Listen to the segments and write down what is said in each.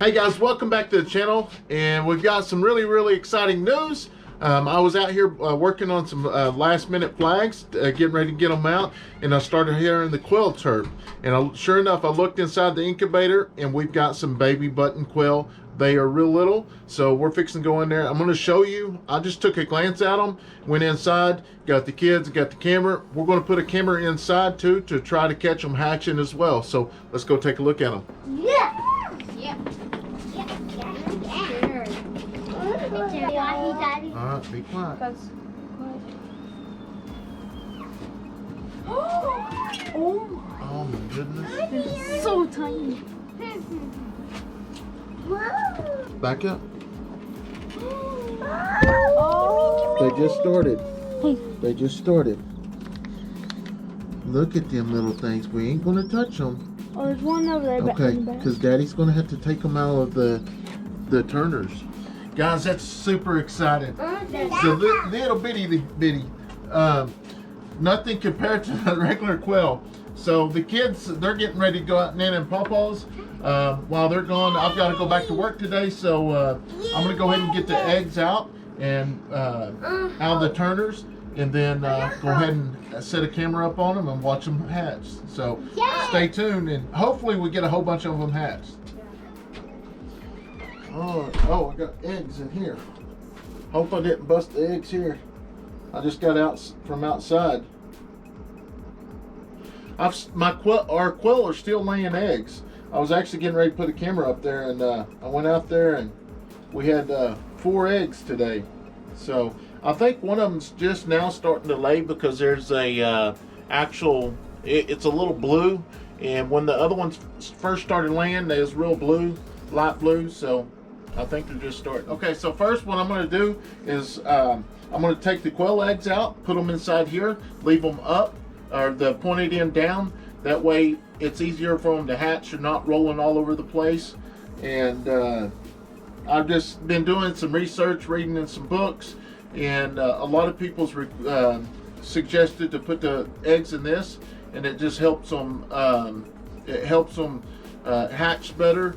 Hey guys, welcome back to the channel, and we've got some really exciting news. I was out here working on some last minute flags, getting ready to get them out, and I started hearing the quail chirp. And sure enough, I looked inside the incubator, and we've got some baby button quail. They are real little, so we're fixing to go in there. I'm going to show you. I just took a glance at them, went inside, got the kids, got the camera. We're going to put a camera inside too to try to catch them hatching as well. So let's go take a look at them. Yeah. Alright, be quiet. Oh my goodness. It's so tiny. Back up. Oh. They just started. They just started. Look at them little things. We ain't gonna touch them. Oh, there's one over there. Okay, because Daddy's gonna have to take them out of the turners. Guys, that's super exciting. So little bitty, nothing compared to the regular quail. So the kids, they're getting ready to go out Nana and Pawpaw's. While they're gone, I've got to go back to work today. So I'm gonna go ahead and get the eggs out and out of the turners, and then go ahead and set a camera up on them and watch them hatch. So stay tuned, and hopefully we get a whole bunch of them hatched. Oh, I got eggs in here. Hope I didn't bust the eggs here. I just got out from outside. Our quail are still laying eggs. I was actually getting ready to put a camera up there, and I went out there and we had 4 eggs today. So I think one of them's just now starting to lay because there's a it's a little blue, and when the other ones first started laying, they was real blue, light blue. So I think they're just starting. Okay, so first what I'm going to do is I'm going to take the quail eggs out, put them inside here, leave them up, or the pointed end down. That way it's easier for them to hatch. They're not rolling all over the place. And I've just been doing some research, reading in some books, and a lot of people's suggested to put the eggs in this, and it just helps them. It helps them hatch better,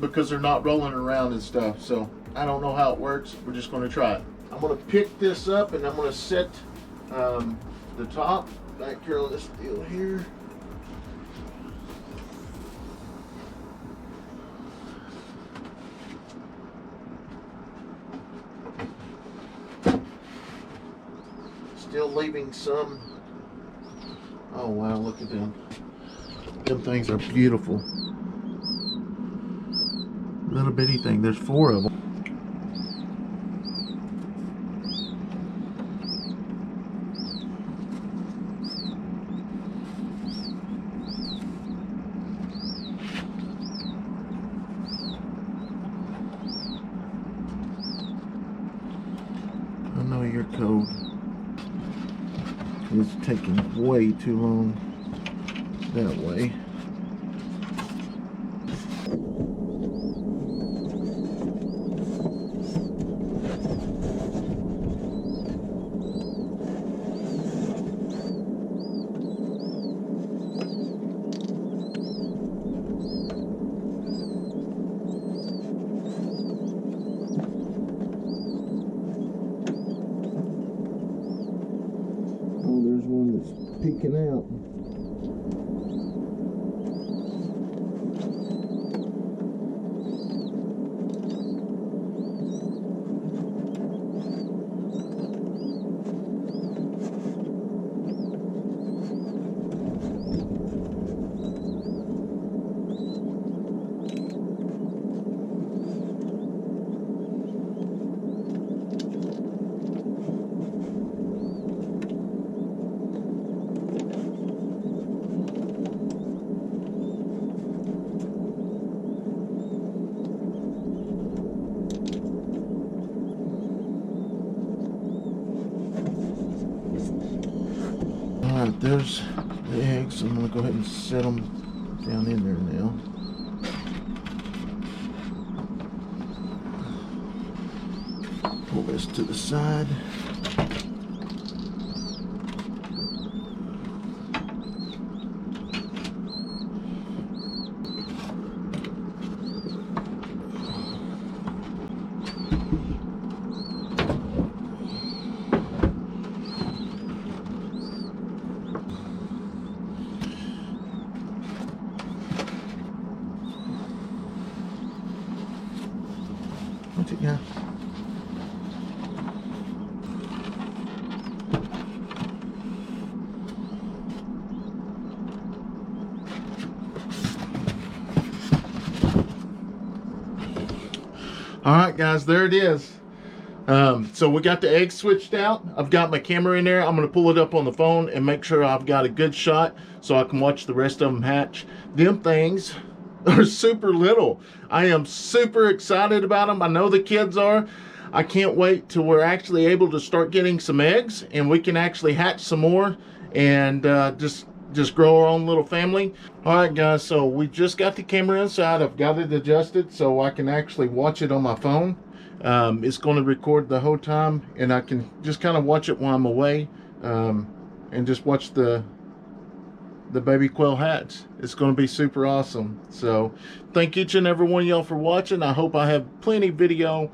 because they're not rolling around and stuff. So I don't know how it works. We're just going to try it. I'm going to pick this up, and I'm going to set the top back here on this deal here. Still leaving some. Oh wow, look at them. Them things are beautiful. Little bitty thing. There's 4 of them. I know you're cold. It's taking way too long that way. Peeking out. Alright, there's the eggs. I'm going to go ahead and set them down in there now. Pull this to the side. Watch it, yeah. All right, guys, there it is. So we got the eggs switched out. I've got my camera in there. I'm going to pull it up on the phone and make sure I've got a good shot so I can watch the rest of them hatch. Them things are super little. I am super excited about them. I know the kids are. I can't wait till we're actually able to start getting some eggs and we can actually hatch some more and just grow our own little family. All right, guys, so we just got the camera inside. I've got it adjusted so I can actually watch it on my phone. It's going to record the whole time and I can just kind of watch it while I'm away and just watch the baby quail hatch. It's going to be super awesome. So thank each and every one of y'all for watching. I hope I have plenty video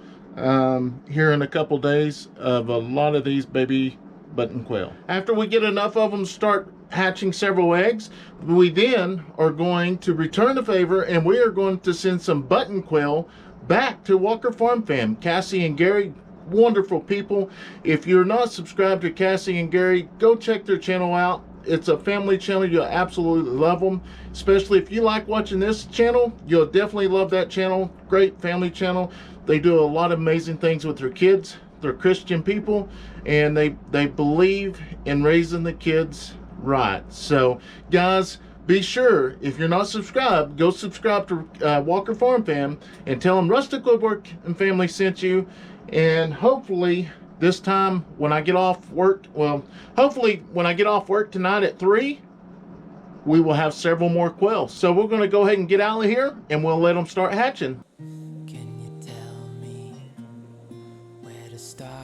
here in a couple days of a lot of these baby button quail. After we get enough of them start hatching several eggs, we then are going to return the favor and we are going to send some button quail back to Walker Farm Fam. Cassie and Gary, wonderful people. If you're not subscribed to Cassie and Gary, go check their channel out. It's a family channel. You'll absolutely love them. Especially if you like watching this channel, you'll definitely love that channel. Great family channel. They do a lot of amazing things with their kids. They're Christian people and they believe in raising the kids right. So guys, be sure, if you're not subscribed, go subscribe to Walker Farm Fam and tell them Rustic Woodwork and Family sent you. And hopefully this time when I get off work, well, hopefully when I get off work tonight at 3, we will have several more quails. So we're going to go ahead and get out of here and we'll let them start hatching. Can you tell me where to start?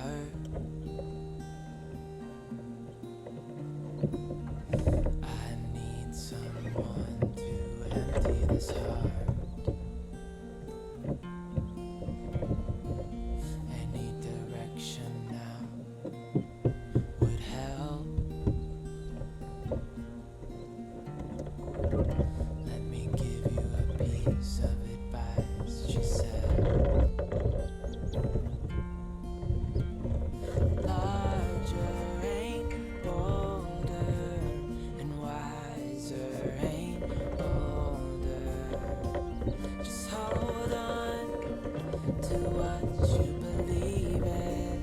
I need someone to empty this heart. Any direction now would help. Let me give you a piece of advice, she said. Larger ain't bolder, and wiser ain't older. Just hold on to what you believe in.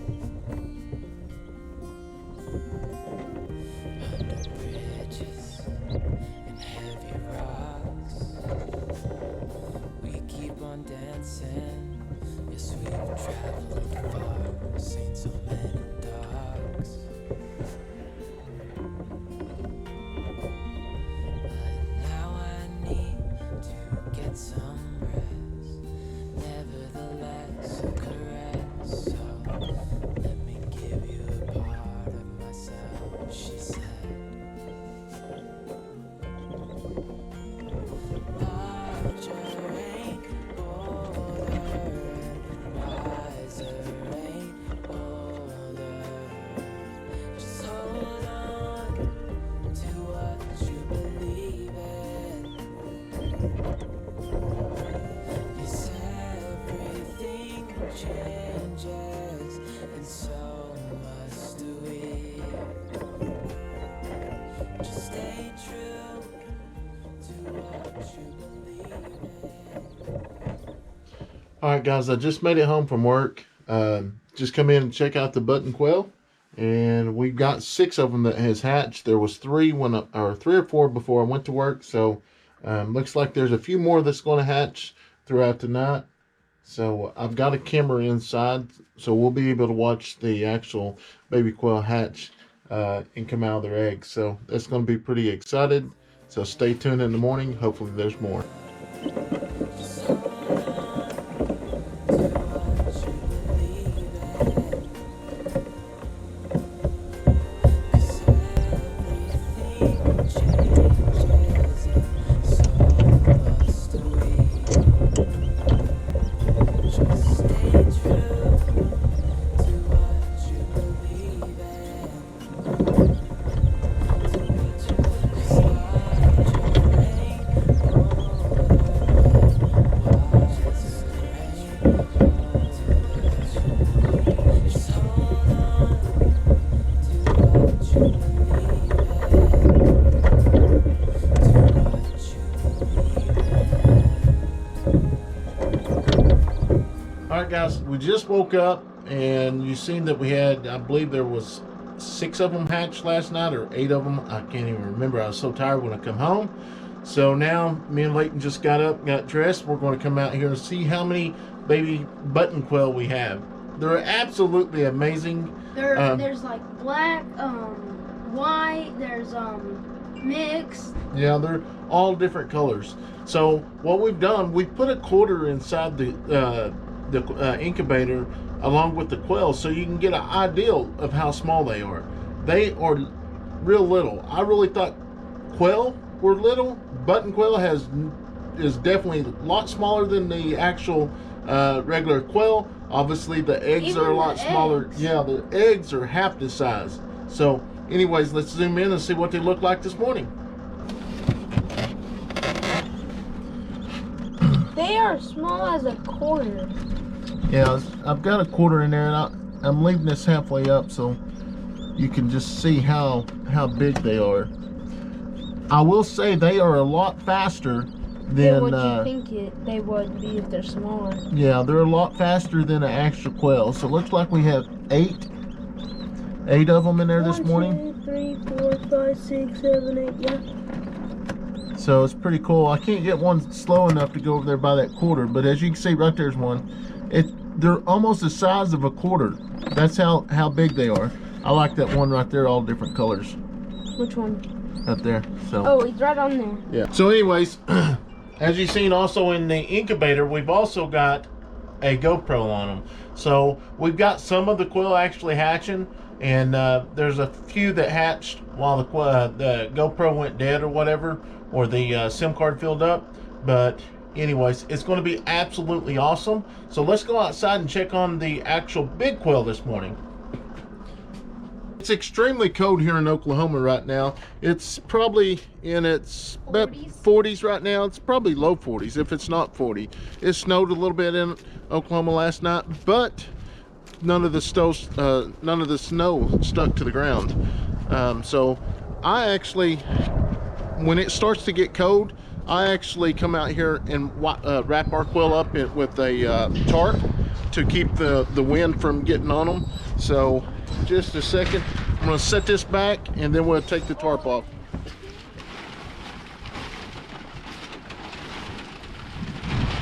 Under bridges and heavy rocks, we keep on dancing. Yes, we've traveled far, seen so many dogs. But now I need to get some rest. Nevertheless, a caress. So let me give you a part of myself, she said. Larger ain't bolder, and wiser ain't older. Just hold on to what you believe in. Yes, everything changes, and so must we. Just stay true to what you believe in. All right, guys, I just made it home from work. Just come in and check out the button quail, and we've got 6 of them that has hatched. There was 3 or 3 or 4 before I went to work, so looks like there's a few more that's going to hatch throughout the night. So I've got a camera inside, so we'll be able to watch the actual baby quail hatch and come out of their eggs. So that's going to be pretty excited. So stay tuned in the morning. Hopefully there's more. Just hold on to what you believe in. 'Cause everything changes, and so must we. Just stay true to what you believe in. 'Cause larger ain't bolder, right, guys, we just woke up, and you seen that we had, I believe there was 6 of them hatched last night, or 8 of them. I can't even remember. I was so tired when I come home. So now me and Leighton just got up, got dressed. We're going to come out here and see how many baby button quail we have. They're absolutely amazing. There's like black, white. There's mixed. Yeah, they're all different colors. So what we've done, we put a quarter inside the incubator along with the quail, so you can get an idea of how small they are. They are real little. I really thought quail were little. Button quail is definitely a lot smaller than the actual regular quail. Obviously the eggs Even are a lot the smaller. eggs. Yeah, the eggs are half the size. So anyways, let's zoom in and see what they look like this morning. They are small as a quarter. Yeah, I've got a quarter in there, and I'm leaving this halfway up so you can just see how big they are. I will say they are a lot faster than what you think they would be if they're smaller. yeah, they're a lot faster than an actual quail. So it looks like we have eight of them in there this morning. 1, 2, 3, 4, 5, 6, 7, 8. Yeah. So it's pretty cool. I can't get one slow enough to go over there by that quarter, but as you can see right there's one. They're almost the size of a quarter. That's how big they are. I like that one right there, all different colors. Which one? Up there. So Oh, it's right on there. yeah. So anyways, as you've seen also in the incubator, we've also got a GoPro on them. So we've got some of the quail actually hatching, and there's a few that hatched while the GoPro went dead or whatever, or the SIM card filled up. But anyways, it's going to be absolutely awesome. So let's go outside and check on the actual big quail this morning. It's extremely cold here in Oklahoma right now. It's probably in its 40s right now. It's probably low 40s if it's not 40. It snowed a little bit in Oklahoma last night, but none of the snow stuck to the ground. So I actually, when it starts to get cold, I actually come out here and wrap our quail up with a tarp to keep the wind from getting on them. So just a second, I'm going to set this back and then we'll take the tarp off.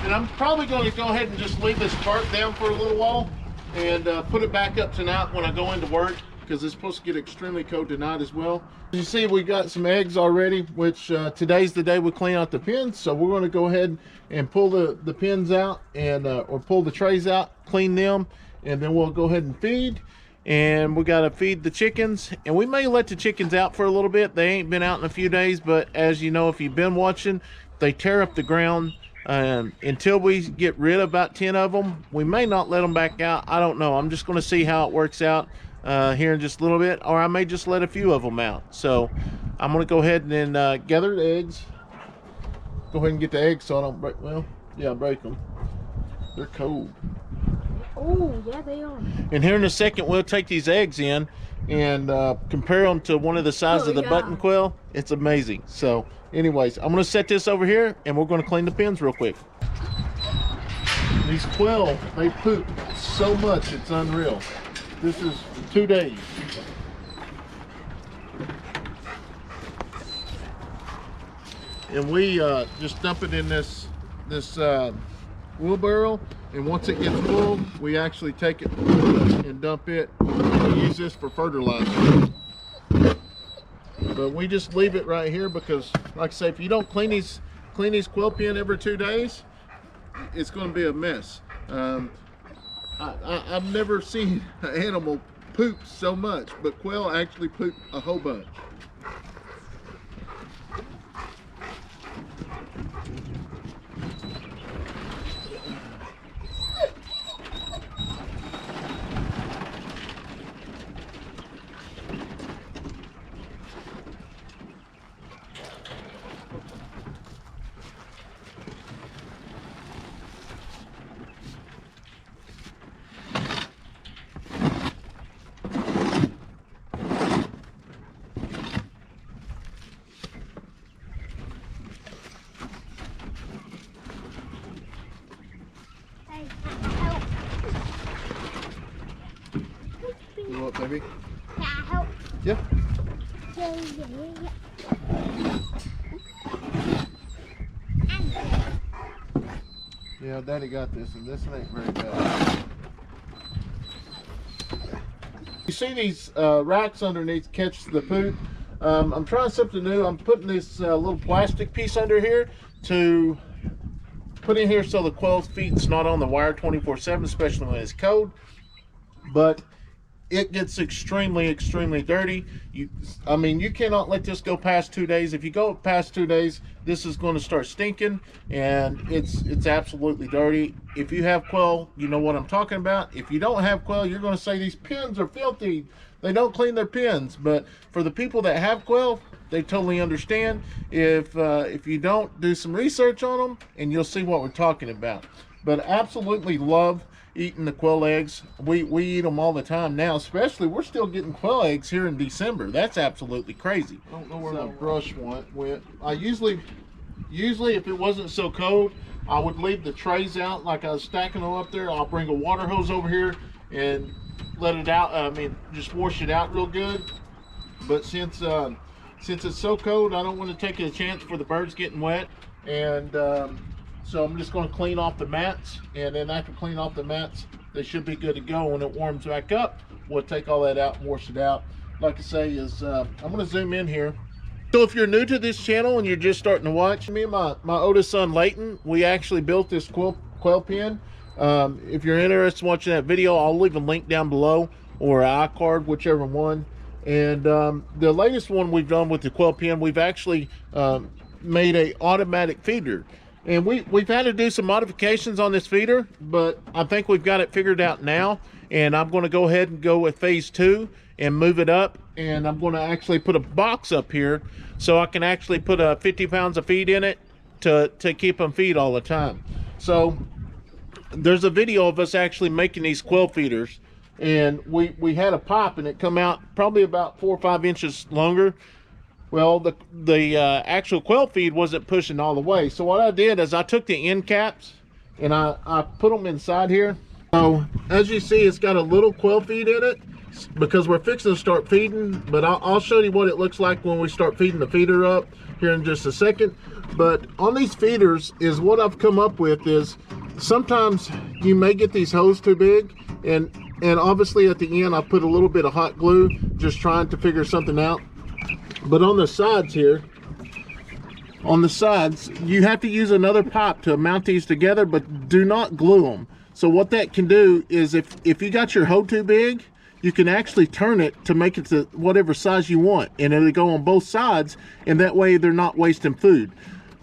And I'm probably going to go ahead and just leave this tarp down for a little while and put it back up tonight when I go into work, because it's supposed to get extremely cold tonight as well. As you see, we got some eggs already, which today's the day we clean out the pens. So we're going to go ahead and pull the pens out and or pull the trays out, clean them, and then we'll go ahead and feed. And we got to feed the chickens, and we may let the chickens out for a little bit. They ain't been out in a few days, but as you know, if you've been watching, they tear up the ground. Until we get rid of about 10 of them, we may not let them back out. I don't know. I'm just going to see how it works out here in just a little bit, or I may just let a few of them out. So I'm going to go ahead and gather the eggs. Go ahead and get the eggs so I don't break, well, yeah, break them. They're cold. Oh, yeah, they are. And here in a second, we'll take these eggs in and compare them to one of the size of the button quail. It's amazing. So anyways, I'm going to set this over here and we're going to clean the pens real quick. These quail, they poop so much, it's unreal. This is 2 days. And we just dump it in this wheelbarrow, and once it gets full, we actually take it and dump it. We use this for fertilizer. But we just leave it right here because, like I say, if you don't clean these quail pen every 2 days, it's going to be a mess. I've never seen an animal poop so much, but quail actually poop a whole bunch. baby. Can I help? Yeah. Yeah, Daddy got this, and this ain't very bad. You see these racks underneath catch the poop? I'm trying something new. I'm putting this little plastic piece under here to put in here so the quail's feet's not on the wire 24/7, especially when it's cold. But it gets extremely dirty. I mean, you cannot let this go past 2 days. If you go past 2 days, this is going to start stinking, and it's absolutely dirty. If you have quail, you know what I'm talking about. If you don't have quail, you're going to say these pens are filthy. They don't clean their pens. But for the people that have quail, they totally understand. If you don't, do some research on them, and you'll see what we're talking about. But absolutely love eating the quail eggs. We eat them all the time now, especially we're still getting quail eggs here in December. That's absolutely crazy. I don't know where my brush went. I usually if it wasn't so cold, I would leave the trays out like I was stacking them up there. I'll bring a water hose over here and let it out. I mean, just wash it out real good. But since it's so cold, I don't want to take a chance for the birds getting wet, and so I'm just going to clean off the mats, and then after clean off the mats, they should be good to go. When it warms back up, we'll take all that out and wash it out. Like I say, I'm going to zoom in here. So if you're new to this channel and you're just starting to watch, me and my oldest son Leighton, we actually built this quail pen. If you're interested in watching that video, I'll leave a link down below, or an iCard, whichever one. And the latest one we've done with the quail pen, we've actually made a automatic feeder. And we've had to do some modifications on this feeder, but I think we've got it figured out now. And I'm going to go ahead and go with phase 2 and move it up. And I'm going to actually put a box up here so I can actually put 50 pounds of feed in it to keep them feed all the time. So there's a video of us actually making these quail feeders. And we had a pop, and it come out probably about 4 or 5 inches longer. Well, the actual quail feed wasn't pushing all the way. So what I did is I took the end caps and I put them inside here. So as you see, it's got a little quail feed in it because we're fixing to start feeding. But I'll show you what it looks like when we start feeding the feeder up here in just a second. But on these feeders is what I've come up with is sometimes you may get these holes too big, and obviously at the end I put a little bit of hot glue, just trying to figure something out. But on the sides here, you have to use another pipe to mount these together, but do not glue them. So what that can do is if you got your hole too big, you can actually turn it to make it to whatever size you want, and it'll go on both sides, and that way they're not wasting food.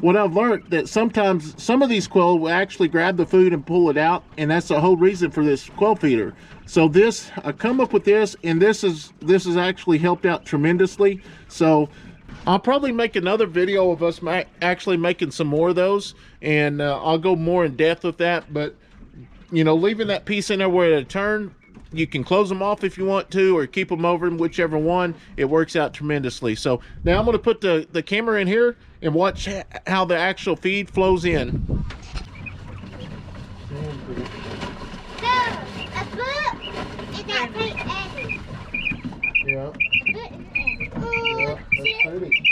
What I've learned that sometimes some of these quail will actually grab the food and pull it out, and that's the whole reason for this quail feeder. So I come up with this, and this has actually helped out tremendously. So I'll probably make another video of us actually making some more of those, and I'll go more in depth with that. But you know, leaving that piece in there where it'll turn, you can close them off if you want to, or keep them over, whichever one. It works out tremendously. So now I'm going to put the camera in here and watch how the actual feed flows in. Yeah. Yeah, that's pretty.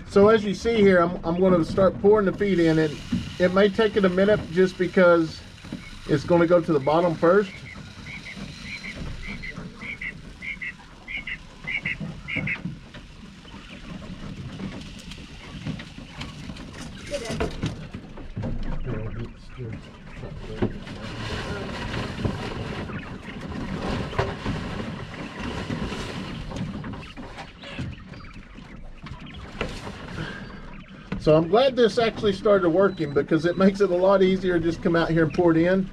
So as you see here, I'm going to start pouring the feed in, and it may take it a minute just because it's going to go to the bottom first. So I'm glad this actually started working, because it makes it a lot easier to just come out here and pour it in.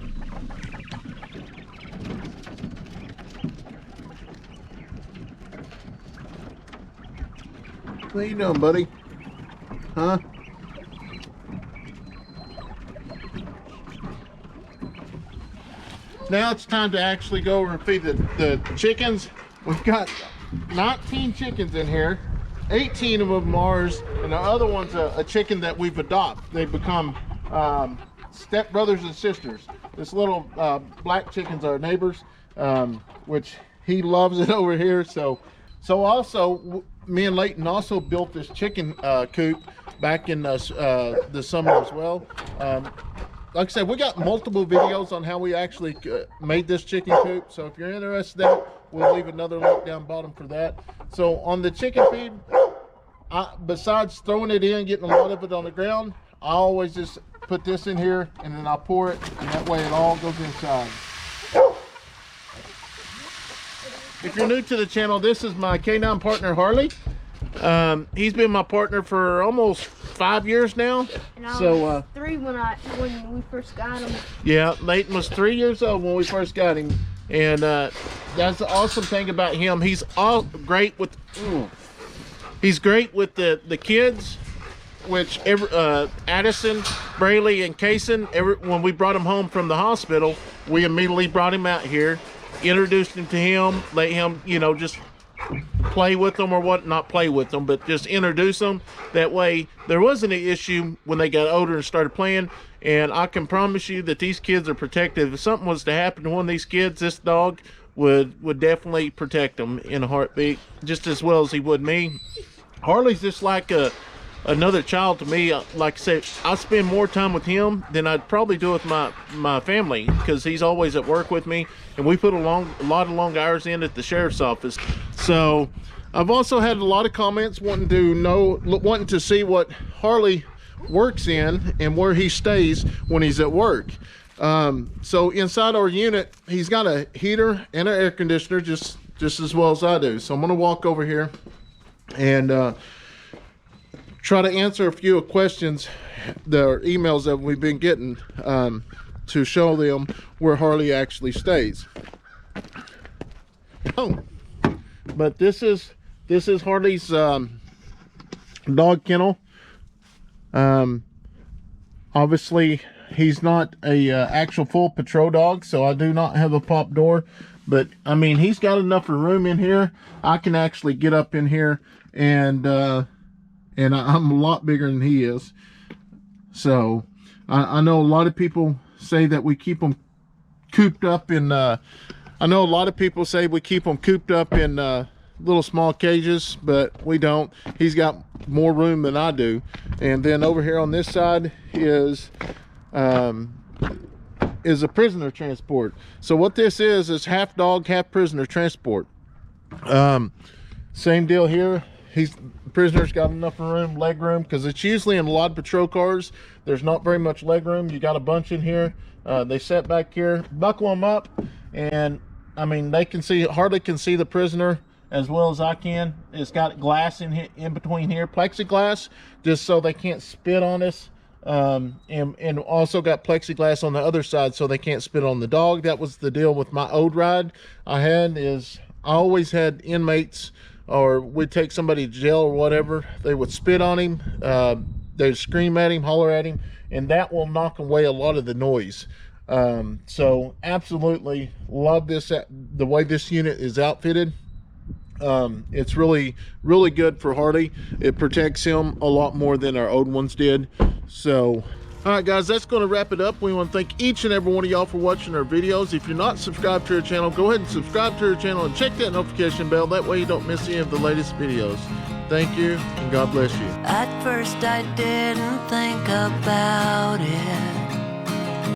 What are you doing, buddy? Huh? Now it's time to actually go over and feed the chickens. We've got 19 chickens in here. 18 of them ours, and the other one's a chicken that we've adopted. They've become step brothers and sisters. This little black chicken's our neighbors, which he loves it over here. So also me and Leighton also built this chicken coop back in the summer as well. Like I said, we got multiple videos on how we actually made this chicken coop. So if you're interested in that, we'll leave another link down bottom for that. So on the chicken feed, besides throwing it in, getting a lot of it on the ground, I always just put this in here and then I pour it, and that way it all goes inside. If you're new to the channel, this is my K9 partner, Harley. He's been my partner for almost 5 years now. And I was 3 when we first got him. Yeah, Leighton was 3 years old when we first got him, and that's the awesome thing about him. He's great with the kids, which Addison, Braylee, and Kayson. When we brought him home from the hospital, we immediately brought him out here, introduced him to him, let him, you know, just play with them or what, not play with them, but just introduce them. That way there wasn't an issue when they got older and started playing. And I can promise you that these kids are protective. If something was to happen to one of these kids, this dog would definitely protect them in a heartbeat, just as well as he would me. Harley's just like another child to me. Like I said, I spend more time with him than I'd probably do with my family, because he's always at work with me, and we put a lot of long hours in at the sheriff's office. So I've also had a lot of comments wanting to see what Harley works in and where he stays when he's at work. So inside our unit, he's got a heater and an air conditioner, just as well as I do. So I'm gonna walk over here and try to answer a few questions, the emails that we've been getting, to show them where Harley actually stays. Oh, but this is Harley's dog kennel. Obviously he's not a actual full patrol dog, so I do not have a pop door, but I mean, he's got enough room in here. I can actually get up in here, and I'm a lot bigger than he is. So I know a lot of people say that we keep them cooped up in little small cages, but we don't. He's got more room than I do. And then over here on this side is a prisoner transport. So what this is half dog, half prisoner transport. Same deal here. Prisoner's got enough room, leg room, because it's usually in a lot of patrol cars, there's not very much leg room. You got a bunch in here. They sit back here, buckle them up, and I mean, they can see, Harley can see the prisoner as well as I can. It's got glass in between here, plexiglass, just so they can't spit on us. And also got plexiglass on the other side so they can't spit on the dog. That was the deal with my old ride I had, is I always had inmates, or we'd take somebody to jail or whatever, they would spit on him, they'd scream at him, holler at him, and that will knock away a lot of the noise. So absolutely love this, the way this unit is outfitted. It's really good for Harley. It protects him a lot more than our old ones did. So all right, guys, that's going to wrap it up. We want to thank each and every one of y'all for watching our videos. If you're not subscribed to our channel, go ahead and subscribe to our channel and check that notification bell. That way you don't miss any of the latest videos. Thank you, and God bless you. At first I didn't think about it,